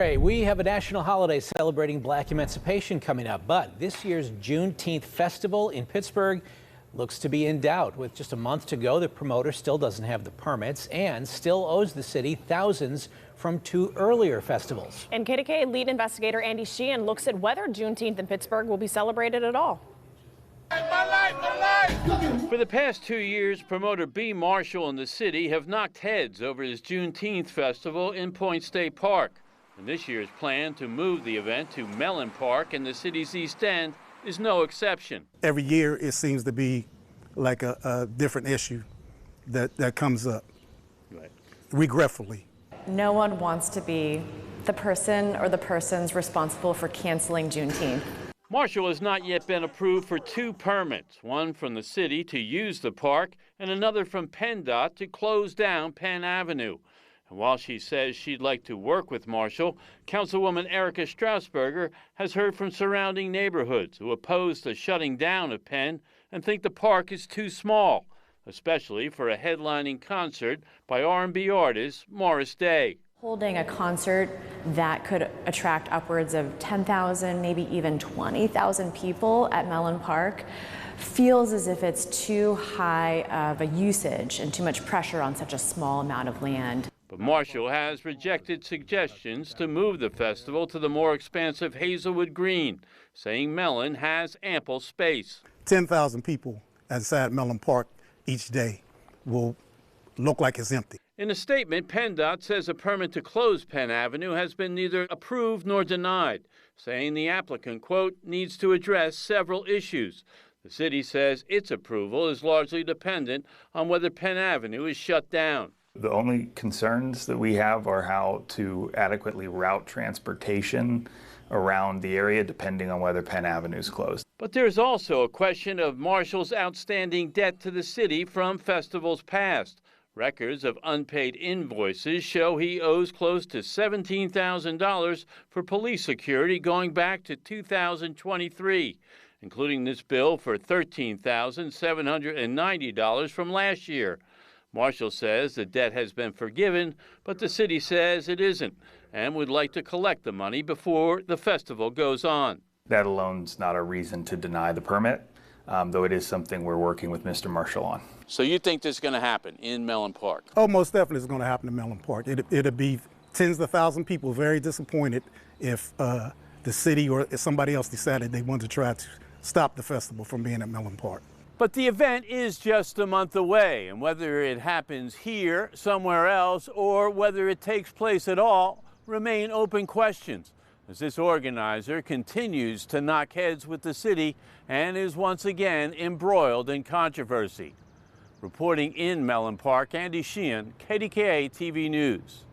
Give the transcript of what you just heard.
Hey, we have a national holiday celebrating Black emancipation coming up, but this year's Juneteenth festival in Pittsburgh looks to be in doubt. With just a month to go, the promoter still doesn't have the permits and still owes the city thousands from two earlier festivals. And KDKA lead investigator Sheehan looks at whether Juneteenth in Pittsburgh will be celebrated at all. For the past 2 years, promoter B. Marshall and the city have knocked heads over his Juneteenth festival in Point State Park. And this year's plan to move the event to Mellon Park in the city's East End is no exception. Every year it seems to be like a different issue that comes up, right, regretfully. No one wants to be the person or the persons responsible for canceling Juneteenth. Marshall has not yet been approved for two permits, one from the city to use the park and another from PennDOT to close down Penn Avenue. And while she says she'd like to work with Marshall, Councilwoman Erica Strausberger has heard from surrounding neighborhoods who oppose the shutting down of Penn and think the park is too small, especially for a headlining concert by R&B artist Morris Day. Holding a concert that could attract upwards of 10,000, maybe even 20,000 people at Mellon Park feels as if it's too high of a usage and too much pressure on such a small amount of land. But Marshall has rejected suggestions to move the festival to the more expansive Hazelwood Green, saying Mellon has ample space. 10,000 people inside Mellon Park each day will look like it's empty. In a statement, PennDOT says a permit to close Penn Avenue has been neither approved nor denied, saying the applicant, quote, needs to address several issues. The city says its approval is largely dependent on whether Penn Avenue is shut down. The only concerns that we have are how to adequately route transportation around the area depending on whether Penn Avenue is closed. But there's also a question of Marshall's outstanding debt to the city from festivals past. Records of unpaid invoices show he owes close to $17,000 for police security going back to 2023, including this bill for $13,790 from last year. Marshall says the debt has been forgiven, but the city says it isn't and would like to collect the money before the festival goes on. That alone is not a reason to deny the permit, though it is something we're working with Mr. Marshall on. So you think this is going to happen in Mellon Park? Oh, most definitely it's going to happen in Mellon Park. It'll be tens of thousands of people very disappointed if the city or if somebody else decided they wanted to try to stop the festival from being at Mellon Park. But the event is just a month away, and whether it happens here, somewhere else, or whether it takes place at all, remain open questions, as this organizer continues to knock heads with the city and is once again embroiled in controversy. Reporting in Mellon Park, Sheehan, KDKA-TV News.